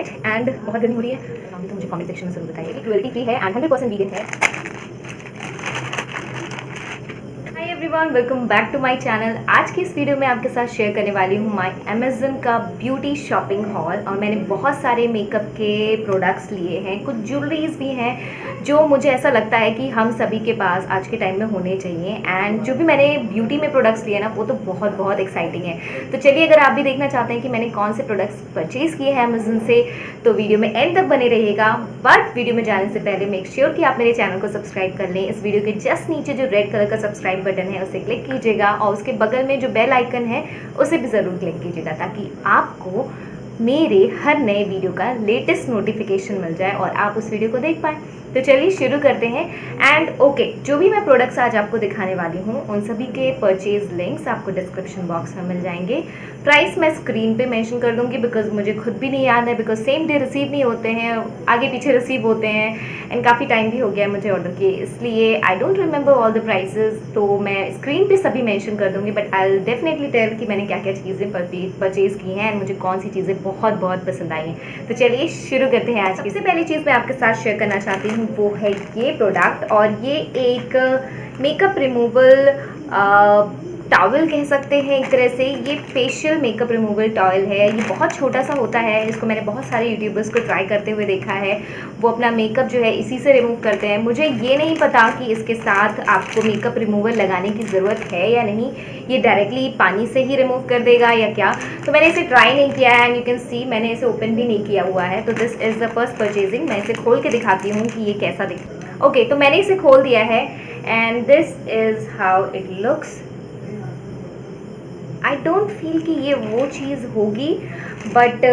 And बहुत गर्मी हो रही है तो मुझे कमेंट सेक्शन में जरूर बताइए कि क्रुएल्टी फ्री है एंड 100% वीगन है। Hi everyone, welcome back to my channel. आज की इस वीडियो में आपके साथ शेयर करने वाली हूँ माय अमेज़न का ब्यूटी शॉपिंग हॉल। और मैंने बहुत सारे मेकअप के प्रोडक्ट्स लिए हैं, कुछ ज्वेलरीज भी हैं जो मुझे ऐसा लगता है कि हम सभी के पास आज के टाइम में होने चाहिए। एंड जो भी मैंने ब्यूटी में प्रोडक्ट्स लिए ना वो तो बहुत बहुत एक्साइटिंग है। तो चलिए, अगर आप भी देखना चाहते हैं कि मैंने कौन से प्रोडक्ट्स परचेज़ किए हैं अमेज़न से तो वीडियो में एंड तक बने रहिएगा। बट वीडियो में जाने से पहले मेक श्योर कि आप मेरे चैनल को सब्सक्राइब कर लें। इस वीडियो के जस्ट नीचे जो रेड कलर का सब्सक्राइब बटन है उसे क्लिक कीजिएगा और उसके बगल में जो बेल आइकन है उसे भी ज़रूर क्लिक कीजिएगा ताकि आपको मेरे हर नए वीडियो का लेटेस्ट नोटिफिकेशन मिल जाए और आप उस वीडियो को देख पाएँ। तो चलिए शुरू करते हैं। एंड ओके, जो भी मैं प्रोडक्ट्स आज आपको दिखाने वाली हूँ उन सभी के परचेज लिंक्स आपको डिस्क्रिप्शन बॉक्स में मिल जाएंगे। प्राइस मैं स्क्रीन पे मेंशन कर दूंगी बिकॉज मुझे खुद भी नहीं याद है, बिकॉज सेम डे रिसीव नहीं होते हैं, आगे पीछे रिसीव होते हैं एंड काफ़ी टाइम भी हो गया है मुझे ऑर्डर किए, इसलिए I don't remember all the prices. तो मैं स्क्रीन पे सभी मेंशन कर दूंगी, but I will definitely tell कि मैंने क्या क्या चीज़ें परचेज़ की हैं एंड मुझे कौन सी चीज़ें बहुत बहुत पसंद आई हैं। तो चलिए शुरू करते हैं। आज सबसे पहली चीज़ मैं आपके साथ शेयर करना चाहती हूँ वो है ये प्रोडक्ट, और ये एक मेकअप रिमूवल टॉवल कह सकते हैं एक तरह से। ये फेशियल मेकअप रिमूवल टॉवल है। ये बहुत छोटा सा होता है, इसको मैंने बहुत सारे यूट्यूबर्स को ट्राई करते हुए देखा है। वो अपना मेकअप जो है इसी से रिमूव करते हैं। मुझे ये नहीं पता कि इसके साथ आपको मेकअप रिमूवल लगाने की ज़रूरत है या नहीं, ये डायरेक्टली पानी से ही रिमूव कर देगा या क्या। तो मैंने इसे ट्राई नहीं किया है एंड यू कैन सी मैंने इसे ओपन भी नहीं किया हुआ है। तो this is the first purchasing. मैं इसे खोल के दिखाती हूँ कि ये कैसा दिखता है। ओके, तो मैंने इसे खोल दिया है and this is how it looks. I don't feel कि ये वो चीज़ होगी, बट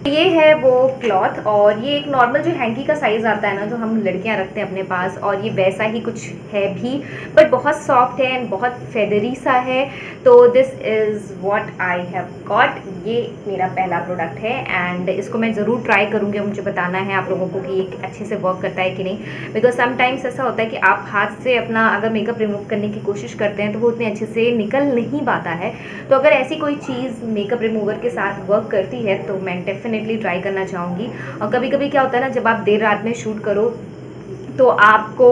ये है वो क्लॉथ। और ये एक नॉर्मल जो हैंकी का साइज़ आता है ना, जो हम लड़कियां रखते हैं अपने पास, और ये वैसा ही कुछ है भी, बट बहुत सॉफ्ट है एंड बहुत फेदरी सा है। तो this is what I have got. ये मेरा पहला प्रोडक्ट है एंड इसको मैं ज़रूर ट्राई करूँगी। मुझे बताना है आप लोगों को कि ये अच्छे से वर्क करता है कि नहीं, बिकॉज समटाइम्स ऐसा होता है कि आप हाथ से अपना अगर मेकअप रिमूव करने की कोशिश करते हैं तो वो उतने अच्छे से निकल नहीं पाता है। तो अगर ऐसी कोई चीज़ मेकअप रिमूवर के साथ वर्क करती है तो मैं डेफिनेटली ट्राई करना चाहूँगी। और कभी कभी क्या होता है ना, जब आप देर रात में शूट करो तो आपको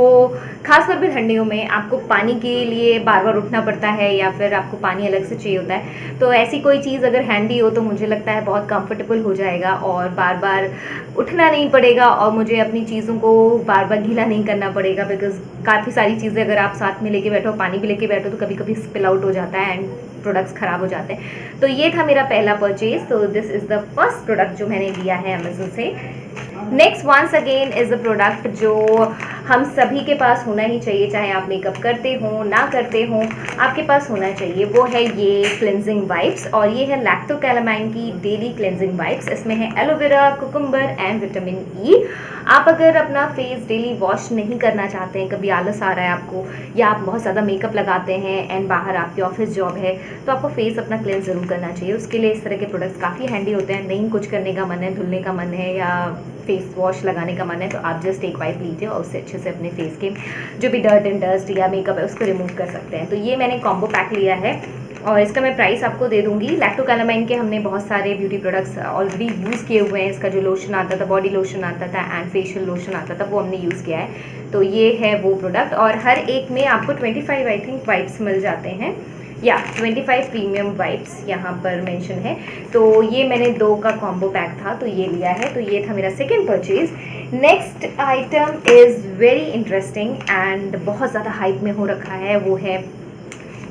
खासतौर पे ठंडियों में आपको पानी के लिए बार बार उठना पड़ता है या फिर आपको पानी अलग से चाहिए होता है। तो ऐसी कोई चीज़ अगर हैंडी हो तो मुझे लगता है बहुत कंफर्टेबल हो जाएगा और बार बार उठना नहीं पड़ेगा और मुझे अपनी चीज़ों को बार बार गीला नहीं करना पड़ेगा। बिकॉज काफ़ी सारी चीज़ें अगर आप साथ में लेके बैठो, पानी भी लेके बैठो, तो कभी कभी स्पिल आउट हो जाता है एंड प्रोडक्ट्स ख़राब हो जाते हैं। तो ये था मेरा पहला परचेज। तो this is the first product जो मैंने लिया है अमेज़न से। Next once again is a product जो हम सभी के पास होना ही चाहिए, चाहे आप मेकअप करते हो ना करते हो, आपके पास होना चाहिए। वो है ये क्लेंजिंग वाइप्स, और ये है लैक्टोकैलामाइन की डेली क्लेंजिंग वाइप्स। इसमें है aloe vera, cucumber and vitamin E. आप अगर अपना फेस डेली वॉश नहीं करना चाहते हैं, कभी आलस आ रहा है आपको, या आप बहुत ज़्यादा मेकअप लगाते हैं एंड बाहर आपकी ऑफिस जॉब है, तो आपको फेस अपना क्लेंज ज़रूर करना चाहिए। उसके लिए इस तरह के प्रोडक्ट्स काफ़ी हैंडी होते हैं। नहीं कुछ करने का मन है, धुलने का मन है या फेस वॉश लगाने का मन है, तो आप जस्ट एक वाइप लीजिए और उससे अच्छे से अपने फेस के जो भी डर्ट एंड डस्ट या मेकअप है उसको रिमूव कर सकते हैं। तो ये मैंने कॉम्बो पैक लिया है और इसका मैं प्राइस आपको दे दूंगी। लैक्टोकैलामाइन के हमने बहुत सारे ब्यूटी प्रोडक्ट्स ऑलरेडी यूज़ किए हुए हैं। इसका जो लोशन आता था, बॉडी लोशन आता था एंड फेशियल लोशन आता था, वो हमने यूज़ किया है। तो ये है वो प्रोडक्ट, और हर एक में आपको 25 आई थिंक वाइप्स मिल जाते हैं, या 25 प्रीमियम वाइप्स यहाँ पर मेंशन है। तो ये मैंने 2 का कॉम्बो पैक था तो ये लिया है। तो ये था मेरा second purchase. Next item is very interesting and बहुत ज़्यादा हाइप में हो रखा है। वो है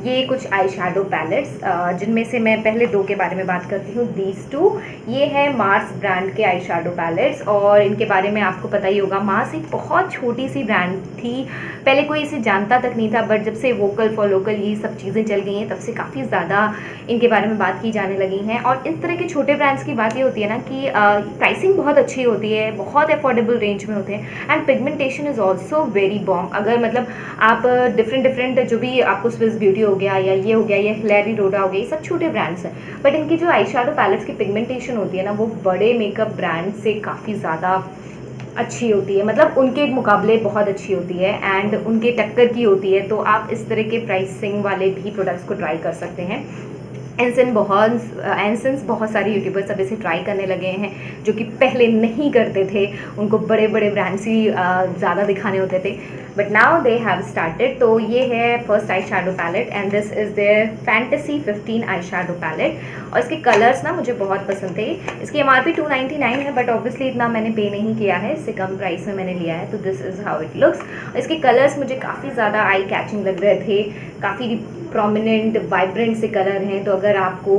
ये कुछ आई शेडो पैलेट्स, जिनमें से मैं पहले 2 के बारे में बात करती हूँ। दीज 2 ये है मार्स ब्रांड के आई शेडो पैलेट्स, और इनके बारे में आपको पता ही होगा। मार्स एक बहुत छोटी सी ब्रांड थी, पहले कोई इसे जानता तक नहीं था, बट जब से वोकल फॉर लोकल ये सब चीज़ें चल गई हैं तब से काफ़ी ज़्यादा इनके बारे में बात की जाने लगी हैं। और इस तरह के छोटे ब्रांड्स की बात ये होती है ना कि प्राइसिंग बहुत अच्छी होती है, बहुत अफोर्डेबल रेंज में होते हैं and pigmentation is also very bomb. अगर मतलब आप डिफरेंट जो भी आपको स्विस ब्यूटी हो गया या ये हो गया या हिलेरी रोडा हो गया, ये सब छोटे ब्रांड्स हैं, बट इनकी जो आई शेडो पैलेट्स की पिगमेंटेशन होती है ना वो बड़े मेकअप ब्रांड से काफ़ी ज़्यादा अच्छी होती है, मतलब उनके मुकाबले बहुत अच्छी होती है एंड उनके टक्कर की होती है। तो आप इस तरह के प्राइसिंग वाले भी प्रोडक्ट्स को ट्राई कर सकते हैं। एंसेंस बहुत सारे यूट्यूबर्स अब इसे ट्राई करने लगे हैं, जो कि पहले नहीं करते थे। उनको बड़े बड़े ब्रांड्स ही ज़्यादा दिखाने होते थे, but now they have started. तो ये है first eye shadow palette and this is their fantasy 15 eye shadow palette. और इसके कलर्स ना मुझे बहुत पसंद थे। इसकी MRP 299 है, बट ऑब्वियसली इतना मैंने पे नहीं किया है, इससे कम प्राइस में मैंने लिया है। तो this is how it looks. इसके कलर्स मुझे काफ़ी ज़्यादा आई कैचिंग लग रहे थे, काफ़ी प्रोमिनेंट वाइब्रेंट से कलर हैं। तो अगर आपको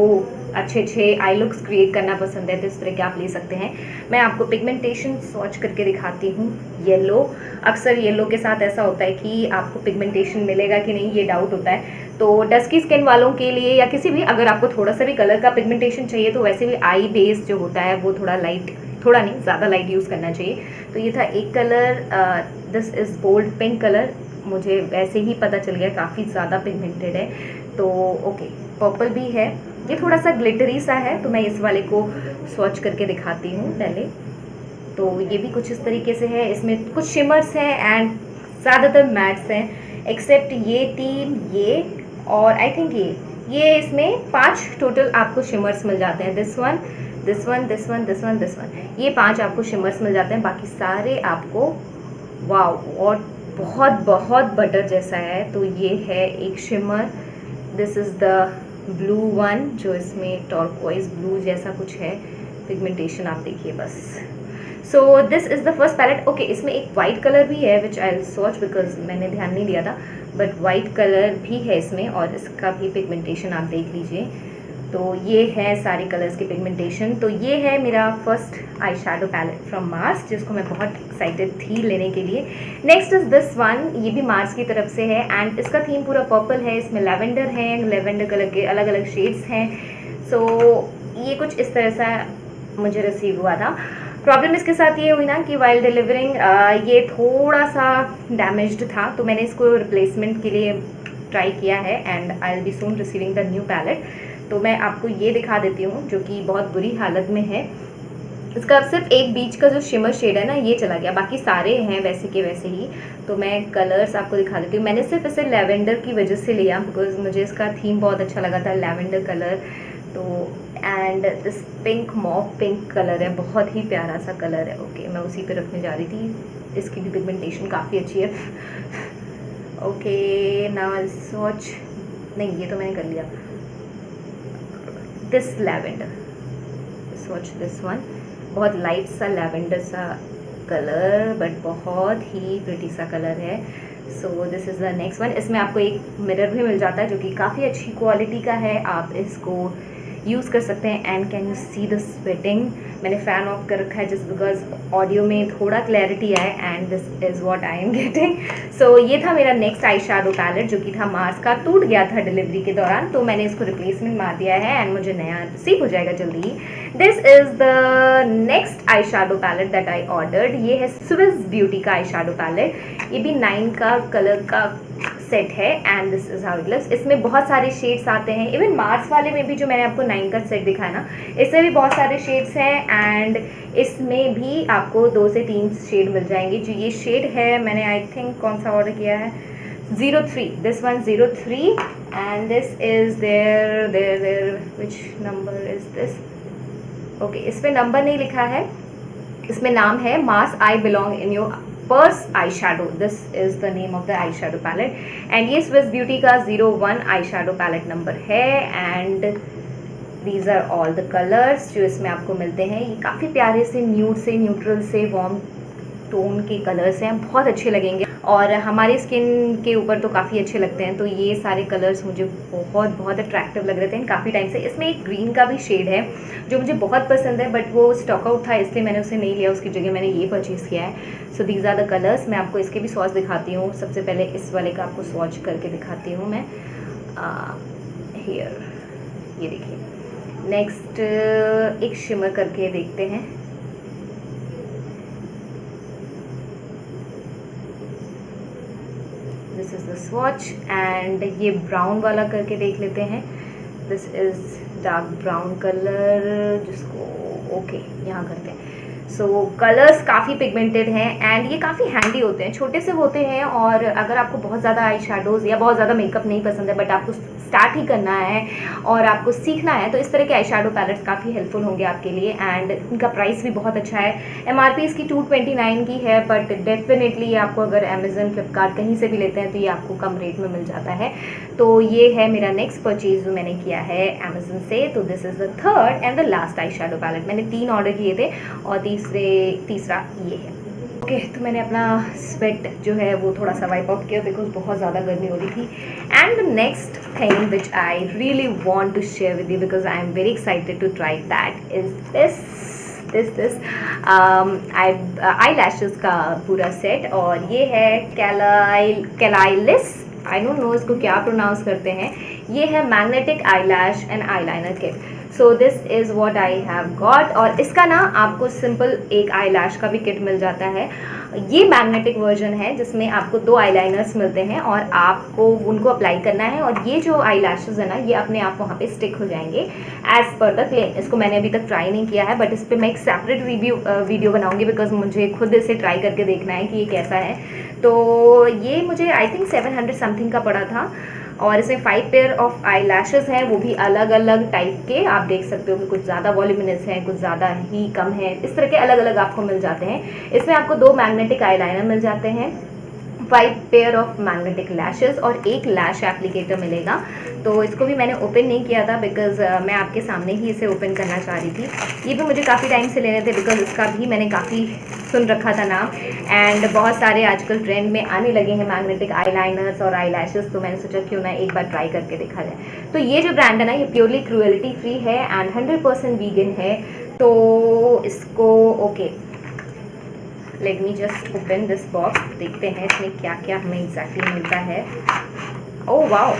अच्छे आई लुक्स क्रिएट करना पसंद है तो इस तरह के आप ले सकते हैं। मैं आपको पिगमेंटेशन स्वॉच करके दिखाती हूँ। येलो, अक्सर येलो के साथ ऐसा होता है कि आपको पिगमेंटेशन मिलेगा कि नहीं, ये डाउट होता है। तो डस्की स्किन वालों के लिए या किसी भी, अगर आपको थोड़ा सा भी कलर का पिगमेंटेशन चाहिए तो वैसे भी आई बेस जो होता है वो थोड़ा लाइट, थोड़ा नहीं ज़्यादा लाइट यूज़ करना चाहिए। तो ये था एक colour, this is bold pink colour. मुझे वैसे ही पता चल गया काफ़ी ज़्यादा पिगमेंटेड है। तो ओके, पर्पल भी है, ये थोड़ा सा ग्लिटरी सा है। तो मैं इस वाले को स्वॉच करके दिखाती हूँ पहले। तो ये भी कुछ इस तरीके से है, इसमें कुछ शिमर्स हैं एंड ज़्यादातर मैट्स हैं, एक्सेप्ट ये 3, ये और आई थिंक ये इसमें 5 टोटल आपको शिमर्स मिल जाते हैं। This one, this one, this one, this one, this one, ये 5 आपको शिमर्स मिल जाते हैं। बाकी सारे आपको वाव, और बहुत बहुत बटर जैसा है। तो ये है एक shimmer, this is the blue one, जो इसमें टॉर्कोइज ब्लू जैसा कुछ है पिगमेंटेशन, आप देखिए बस। So this is the first palette. Okay, इसमें एक वाइट कलर भी है विच आई स्वॉच बिकॉज मैंने ध्यान नहीं दिया था, बट वाइट कलर भी है इसमें और इसका भी पिगमेंटेशन आप देख लीजिए। तो ये है सारे कलर्स के पिगमेंटेशन। तो ये है मेरा first eye shadow palette from Mars, जिसको मैं बहुत एक्साइटेड थी लेने के लिए। नेक्स्ट इज़ दिस वन, ये भी मार्स की तरफ से है एंड इसका थीम पूरा पर्पल है। इसमें लेवेंडर है, लेवेंडर कलर के अलग अलग शेड्स हैं। सो ये कुछ इस तरह से मुझे रिसीव हुआ था। प्रॉब्लम इसके साथ ये हुई ना कि वाइल डिलीवरिंग ये थोड़ा सा डैमेज्ड था, तो मैंने इसको रिप्लेसमेंट के लिए ट्राई किया है and I will be soon receiving the new palette. तो मैं आपको ये दिखा देती हूँ जो कि बहुत बुरी हालत में है। इसका सिर्फ एक बीच का जो शिमर शेड है ना, ये चला गया, बाकी सारे हैं वैसे के वैसे ही। तो मैं कलर्स आपको दिखा देती हूँ। मैंने सिर्फ इसे लेवेंडर की वजह से लिया बिकॉज मुझे इसका थीम बहुत अच्छा लगा था, लेवेंडर कलर। तो and this pink, mauve pink colour है, बहुत ही प्यारा सा कलर है। ओके, मैं उसी पे रखने जा रही थी। इसकी भी पिगमेंटेशन काफ़ी अच्छी है। ओके, नाउ स्वॉच, नहीं ये तो मैंने कर लिया। This lavender, swatch this one, बहुत लाइट सा लैवेंडर सा कलर बट बहुत ही प्रिटी सा कलर है। सो this is the next one. इसमें आपको एक मिरर भी मिल जाता है जो कि काफ़ी अच्छी क्वालिटी का है, आप इसको यूज़ कर सकते हैं। And can you see the sweating, मैंने फ़ैन ऑफ कर रखा है जस्ट बिकॉज ऑडियो में थोड़ा क्लैरिटी आए and this is what I am getting. So ये था मेरा नेक्स्ट आई शैडो पैलेट जो कि था मार्स का, टूट गया था डिलीवरी के दौरान, तो मैंने इसको रिप्लेसमेंट मार दिया है एंड मुझे नया रिसीव हो जाएगा जल्दी ही। This is the next eye shadow palette that I ordered. ये है स्विस ब्यूटी का आई शैडो पैलेट। ये भी 9 का कलर का सेट है and this is how it looks. इसमें बहुत सारे शेड्स आते हैं, इवन मार्स वाले में भी जो मैंने आपको 9 का सेट दिखाया ना, इसमें भी बहुत सारे शेड्स हैं एंड इसमें भी आपको 2 से 3 शेड मिल जाएंगे। जो ये शेड है, मैंने आई थिंक कौन सा ऑर्डर किया है, 03, this one 03 and this is their which number is this. Okay, इस पे नंबर नहीं लिखा है, इसमें नाम है Mars I belong in your purse eye shadow. This is the name of the eye shadow palette and ये स्विस ब्यूटी का 01 आई शैडो पैलेट नंबर है and these are all the colours जो इसमें आपको मिलते हैं। ये काफ़ी प्यारे से न्यूड से न्यूट्रल से वार्म टोन के कलर्स हैं, बहुत अच्छे लगेंगे और हमारी स्किन के ऊपर तो काफ़ी अच्छे लगते हैं। तो ये सारे कलर्स मुझे बहुत बहुत अट्रैक्टिव लग रहे थे काफ़ी टाइम से। इसमें एक ग्रीन का भी शेड है जो मुझे बहुत पसंद है बट वो स्टॉक आउट था, इसलिए मैंने उसे नहीं लिया, उसकी जगह मैंने ये परचेज़ किया है। So these are the colours. मैं आपको इसके भी स्वॉच दिखाती हूँ। सबसे पहले इस वाले का आपको स्वॉच करके दिखाती हूँ मैं। हियर, ये देखिए। नेक्स्ट एक शिमर करके देखते हैं। This is the swatch and ये ब्राउन वाला करके देख लेते हैं। This is dark brown colour, जिसको ओके यहाँ करते हैं। सो कलर्स काफ़ी पिगमेंटेड हैं एंड ये काफ़ी हैंडी होते हैं, छोटे से होते हैं और अगर आपको बहुत ज़्यादा आई शैडोज़ या बहुत ज़्यादा मेकअप नहीं पसंद है बट आपको स्टार्ट ही करना है और आपको सीखना है तो इस तरह के आई शेडो पैलेट्स काफ़ी हेल्पफुल होंगे आपके लिए। एंड इनका प्राइस भी बहुत अच्छा है, MRP इसकी 229 की है, बट डेफिनेटली आपको अगर अमेजन, फ्लिपकार्ट कहीं से भी लेते हैं तो ये आपको कम रेट में मिल जाता है। तो ये है मेरा नेक्स्ट परचेज जो मैंने किया है अमेजन से। तो this is the third and the last eye shadow palette. मैंने 3 ऑर्डर किए थे और तीसरा ये है। ओके तो मैंने अपना स्वेट जो है वो थोड़ा सा वाइप आउट किया बिकॉज बहुत ज़्यादा गर्मी हो रही थी। And the next thing which I really want to share with you because I am very excited to try that is this eye lashes का पूरा सेट। और ये है कैलाइलिस, आई डोंट नो इसको क्या प्रोनाउंस करते हैं। ये है magnetic I lash and eye liner kit. So this is what I have got. और इसका ना आपको सिंपल एक आई लैश का भी किट मिल जाता है। ये मैग्नेटिक वर्जन है जिसमें आपको 2 आई लाइनर्स मिलते हैं और आपको उनको अप्लाई करना है और ये जो आई लैशेज़ है ना ये अपने आप वहाँ पे स्टिक हो जाएंगे एज़ पर द क्लेम। इसको मैंने अभी तक ट्राई नहीं किया है बट इस पर मैं एक सेपरेट वीडियो बनाऊंगी बिकॉज मुझे खुद इसे ट्राई करके देखना है कि ये कैसा है। तो ये मुझे आई थिंक 700 समथिंग का पड़ा था और इसमें 5 पेयर ऑफ आई लैशेज़ हैं, वो भी अलग अलग टाइप के। आप देख सकते हो कि कुछ ज़्यादा वॉल्यूमिनस हैं, कुछ ज़्यादा ही कम है, इस तरह के अलग अलग आपको मिल जाते हैं। इसमें आपको 2 मैग्नेटिक आई लाइनर मिल जाते हैं, 5 पेयर ऑफ मैग्नेटिक लैशेज़ और 1 लैश एप्लीकेटर मिलेगा। तो इसको भी मैंने ओपन नहीं किया था बिकॉज मैं आपके सामने ही इसे ओपन करना चाह रही थी। ये भी मुझे काफ़ी टाइम से लेने थे बिकॉज इसका भी मैंने काफ़ी सुन रखा था नाम एंड बहुत सारे आजकल ट्रेंड में आने लगे हैं मैग्नेटिक आई लाइनर्स और आई लैशेज़। तो मैंने सोचा क्यों ना एक बार ट्राई करके देखा जाए। तो ये जो ब्रांड है ना ये प्योरली क्रूएल्टी फ्री है एंड 100% वीगन है। तो इसको okay let me just open this box, देखते हैं इसमें क्या क्या हमें एग्जैक्टली मिलता है। Oh wow,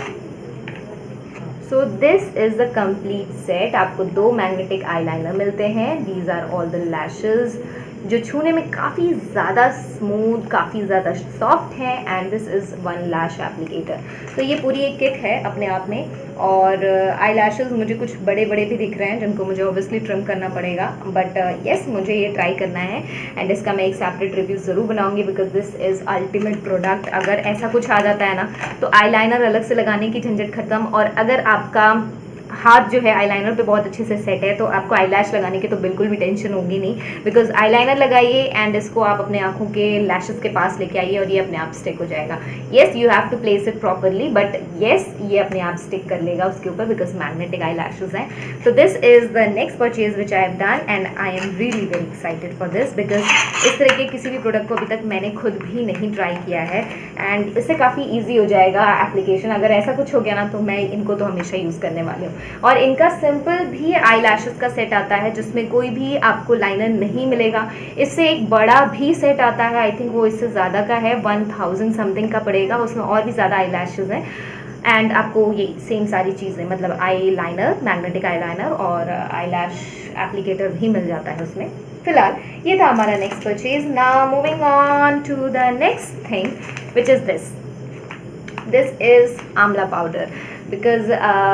so this is the complete set. आपको 2 मैग्नेटिक आई लाइनर मिलते हैं, these are all the lashes जो छूने में काफ़ी ज़्यादा स्मूथ, काफ़ी ज़्यादा सॉफ्ट है and this is 1 lash applicator. तो ये पूरी एक किट है अपने आप में। और आई लैशेज़ मुझे कुछ बड़े बड़े भी दिख रहे हैं जिनको मुझे ऑब्वियसली ट्रिम करना पड़ेगा बट येस मुझे ये ट्राई करना है एंड इसका मैं एक सेपरेट रिव्यू ज़रूर बनाऊंगी because this is ultimate product. अगर ऐसा कुछ आ जाता है ना तो आई लाइनर अलग से लगाने की झंझट ख़त्म। और अगर आपका हाथ जो है आईलाइनर पे बहुत अच्छे से सेट है तो आपको आई लैश लगाने की तो बिल्कुल भी टेंशन होगी नहीं बिकॉज आईलाइनर लगाइए एंड इसको आप अपने आँखों के लैशेस के पास लेके आइए और ये अपने आप स्टिक हो जाएगा। Yes you have to place it properly but yes ये अपने आप स्टिक कर लेगा उसके ऊपर बिकॉज मैग्नेटिक आई लैशेज हैं। तो this is the next purchase which I have done and I am really very excited for this because इस तरह के किसी भी प्रोडक्ट को अभी तक मैंने खुद भी नहीं ट्राई किया है एंड इससे काफ़ी ईजी हो जाएगा एप्लीकेशन। अगर ऐसा कुछ हो गया ना तो मैं इनको तो हमेशा यूज़ करने वाली हूँ। और इनका सिंपल भी आई लैशेज़ का सेट आता है जिसमें कोई भी आपको लाइनर नहीं मिलेगा। इससे एक बड़ा भी सेट आता है, आई थिंक वो इससे ज़्यादा का है, 1000 समथिंग का पड़ेगा, उसमें और भी ज़्यादा आई लैशेज़ हैं एंड आपको ये सेम सारी चीज़ें मतलब eye liner, magnetic eye liner और आई लैश एप्लीकेटर भी मिल जाता है उसमें। फिलहाल ये था हमारा next purchase. Now moving on to the next thing which is this is amla powder because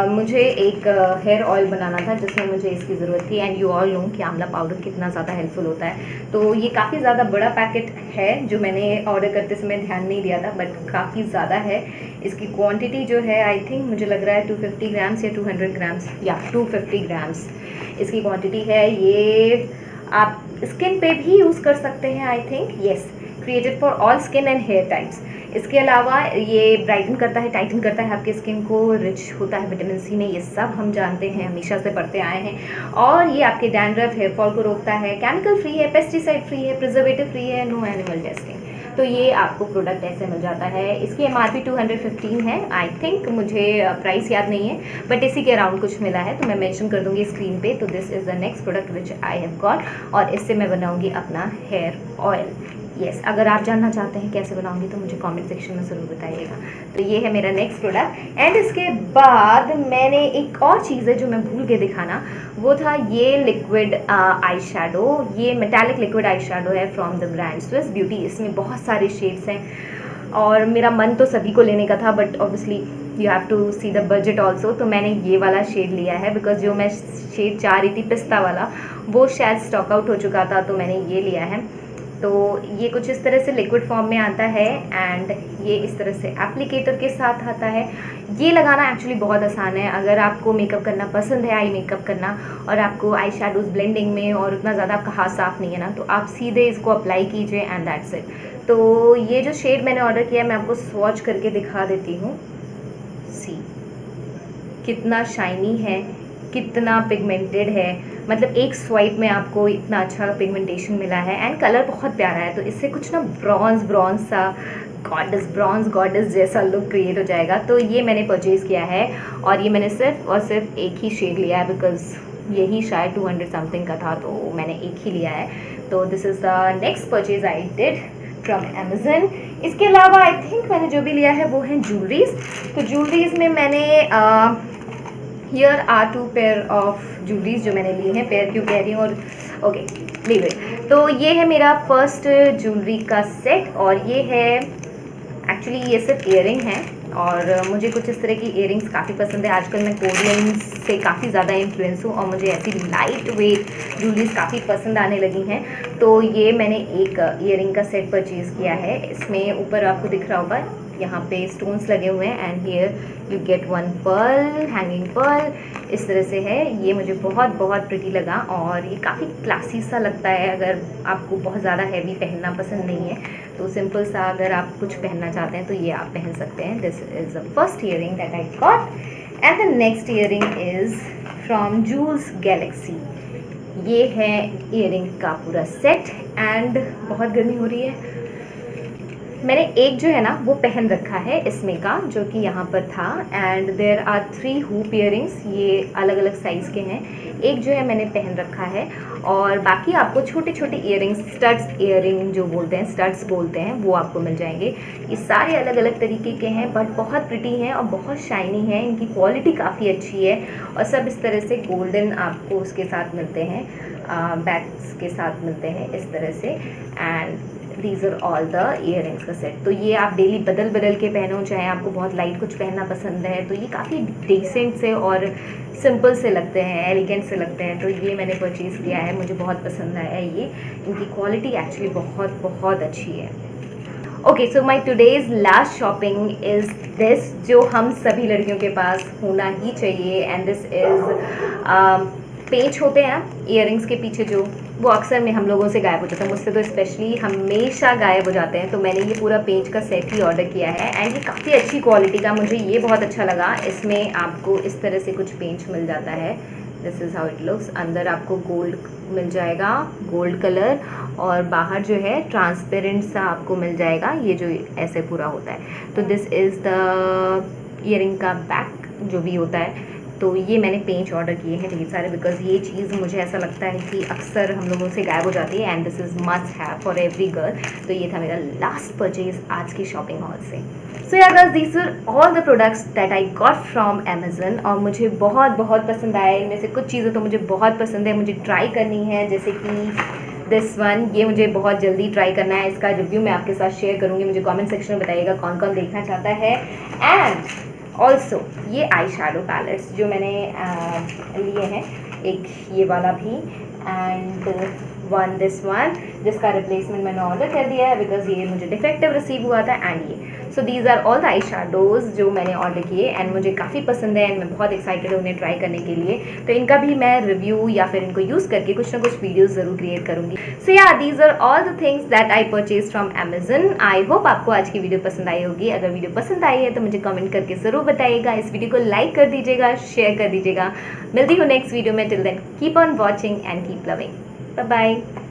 मुझे एक हेयर ऑयल बनाना था जिसमें मुझे इसकी ज़रूरत थी एंड यू ऑल नो कि आंवला पाउडर कितना ज़्यादा हेल्पफुल होता है। तो ये काफ़ी ज़्यादा बड़ा पैकेट है जो मैंने ऑर्डर करते समय ध्यान नहीं दिया था बट काफ़ी ज़्यादा है। इसकी क्वांटिटी जो है आई थिंक मुझे लग रहा है 250 ग्राम्स या 200 ग्राम्स या 250 ग्राम्स इसकी क्वान्टिटी है। ये आप स्किन पे भी यूज़ कर सकते हैं I think, yes, created for all skin and hair types. इसके अलावा ये ब्राइटन करता है, टाइटन करता है आपकी स्किन को, रिच होता है विटामिन सी में, ये सब हम जानते हैं, हमेशा से पढ़ते आए हैं। और ये आपके डैंड्रफ, हेयर फॉल को रोकता है, केमिकल फ्री है, पेस्टिसाइड फ्री है, प्रिजर्वेटिव फ्री है, नो एनिमल टेस्टिंग। तो ये आपको प्रोडक्ट ऐसे मिल जाता है। इसकी MRP 215 है आई थिंक, मुझे प्राइस याद नहीं है बट इसी के अराउंड कुछ मिला है तो मैं मेंशन कर दूंगी स्क्रीन पे। तो this is the next product which I have got और इससे मैं बनाऊंगी अपना हेयर ऑयल। येस, अगर आप जानना चाहते हैं कैसे बनाऊंगी तो मुझे कमेंट सेक्शन में ज़रूर बताइएगा। तो ये है मेरा नेक्स्ट प्रोडक्ट एंड इसके बाद मैंने एक और चीज़ है जो मैं भूल के दिखाना, वो था ये लिक्विड आई शेडो। ये मेटालिक लिक्विड आई शेडो है from the brand Swiss beauty. इसमें बहुत सारे शेड्स हैं और मेरा मन तो सभी को लेने का था but obviously you have to see the budget also. तो मैंने ये वाला शेड लिया है बिकॉज जो मैं शेड चाह रही थी पिस्ता वाला वो शायद स्टॉक आउट हो चुका था तो मैंने ये लिया है। तो ये कुछ इस तरह से लिक्विड फॉर्म में आता है एंड ये इस तरह से एप्लीकेटर के साथ आता है। ये लगाना एक्चुअली बहुत आसान है। अगर आपको मेकअप करना पसंद है, आई मेकअप करना, और आपको आई शेडोज़ ब्लेंडिंग में और उतना ज़्यादा आपका हाथ साफ नहीं है ना, तो आप सीधे इसको अप्लाई कीजिए एंड दैट्स इट। तो ये जो शेड मैंने ऑर्डर किया है मैं आपको स्वॉच करके दिखा देती हूँ। सी कितना शाइनी है, कितना पिगमेंटेड है, मतलब एक स्वाइप में आपको इतना अच्छा पिगमेंटेशन मिला है एंड कलर बहुत प्यारा है। तो इससे कुछ ना ब्रॉन्ज सा ब्रॉन्ज गॉडेस जैसा लुक क्रिएट हो जाएगा। तो ये मैंने परचेज़ किया है और ये मैंने सिर्फ और सिर्फ एक ही शेड लिया है बिकॉज यही शायद 200 समथिंग का था, तो मैंने एक ही लिया है। तो this is the next purchase I did from Amazon. इसके अलावा आई थिंक मैंने जो भी लिया है वो है ज्वेलरीज। तो ज्वेलरीज में मैंने here are 2 pair of jewelleries जो मैंने ली हैं। पेयर क्यों कह रही हूँ, और ओके लीव इट। तो ये है मेरा फर्स्ट ज्वेलरी का सेट और ये है एक्चुअली ये सिर्फ ईयरिंग है और मुझे कुछ इस तरह की ईयरिंग्स काफ़ी पसंद है। आजकल मैं कोरियन से काफ़ी ज़्यादा इन्फ्लुएंस हूँ और मुझे ऐसी लाइट वेट ज्वेलरीज काफ़ी पसंद आने लगी हैं। तो ये मैंने एक ईयरिंग का सेट परचेज़ किया है। इसमें ऊपर आपको दिख रहा होगा यहाँ पे स्टोन्स लगे हुए हैं and here you get 1 pearl, hanging pearl, इस तरह से है। ये मुझे बहुत बहुत प्रिटी लगा और ये काफ़ी क्लासी सा लगता है। अगर आपको बहुत ज़्यादा हैवी पहनना पसंद नहीं है तो सिंपल सा अगर आप कुछ पहनना चाहते हैं तो ये आप पहन सकते हैं। This is the first earring that I got and the next earring is from Jewels Galaxy. ये है ईयरिंग का पूरा सेट एंड बहुत गर्मी हो रही है। मैंने एक जो है ना वो पहन रखा है इसमें का, जो कि यहाँ पर था and there are 3 hoop earrings. ये अलग अलग साइज़ के हैं। एक जो है मैंने पहन रखा है और बाकी आपको छोटे छोटे ईयरिंग्स, स्टड्स ईयरिंग जो बोलते हैं, स्टड्स बोलते हैं, वो आपको मिल जाएंगे। ये सारे अलग अलग तरीके के हैं बट बहुत प्रिटी हैं और बहुत शाइनी हैं। इनकी क्वालिटी काफ़ी अच्छी है और सब इस तरह से गोल्डन आपको उसके साथ मिलते हैं, बैग्स के साथ मिलते हैं इस तरह से। And these are all the earrings का सेट। तो ये आप डेली बदल बदल के पहनो, चाहे आपको बहुत लाइट कुछ पहनना पसंद है तो ये काफ़ी डिसेंट से और सिंपल से लगते हैं, एलिगेंट से लगते हैं। तो ये मैंने परचेज़ किया है, मुझे बहुत पसंद आया ये। इनकी क्वालिटी एक्चुअली बहुत बहुत अच्छी है। Okay, so my today's last shopping is this, जो हम सभी लड़कियों के पास होना ही चाहिए एंड दिस इज़ पेच होते हैं ना ईयरिंग्स के पीछे जो, वो अक्सर में हम लोगों से गायब हो जाता है, मुझसे तो स्पेशली हमेशा गायब हो जाते हैं। तो मैंने ये पूरा पेच का सेट ही ऑर्डर किया है एंड ये काफ़ी अच्छी क्वालिटी का, मुझे ये बहुत अच्छा लगा। इसमें आपको इस तरह से कुछ पेंच मिल जाता है। This is how it looks. अंदर आपको गोल्ड मिल जाएगा, गोल्ड कलर, और बाहर जो है ट्रांसपेरेंट सा आपको मिल जाएगा, ये जो ऐसे पूरा होता है। तो दिस इज़ द ईयरिंग का बैक जो भी होता है। तो ये मैंने पेंच ऑर्डर किए हैं ढेर सारे बिकॉज ये चीज़ मुझे ऐसा लगता है कि अक्सर हम लोगों से गायब हो जाती है and this is must have for every girl. तो ये था मेरा लास्ट परचेज आज की शॉपिंग हॉल से। सो यार guys, these are all the products that I got from Amazon और मुझे बहुत बहुत पसंद आए। इनमें से कुछ चीज़ें तो मुझे बहुत पसंद है, मुझे ट्राई करनी है, जैसे कि दिस वन, ये मुझे बहुत जल्दी ट्राई करना है। इसका रिव्यू मैं आपके साथ शेयर करूँगी, मुझे कमेंट सेक्शन में बताइएगा कौन कौन देखना चाहता है। एंड ऑल्सो ये आई शेडो पैलेट्स जो मैंने लिए हैं, एक ये वाला भी एंड वन दिस वन, जिसका रिप्लेसमेंट मैंने ऑर्डर कर दिया है बिकॉज ये मुझे डिफेक्टिव रिसीव हुआ था। एंड ये, so these are all the eye shadows जो मैंने ऑर्डर किए एंड मुझे काफ़ी पसंद है एंड मैं बहुत एक्साइटेड हूँ उन्हें ट्राई करने के लिए। तो इनका भी मैं रिव्यू या फिर इनको यूज़ करके कुछ ना कुछ वीडियोस ज़रूर क्रिएट करूँगी। So yeah these are all the things that I purchase from Amazon. I hope आपको आज की वीडियो पसंद आई होगी। अगर वीडियो पसंद आई है तो मुझे कमेंट करके ज़रूर बताइएगा, इस वीडियो को लाइक कर दीजिएगा, शेयर कर दीजिएगा। मिलती हूँ नेक्स्ट वीडियो में। Till then keep on watching and keep loving. Bye bye.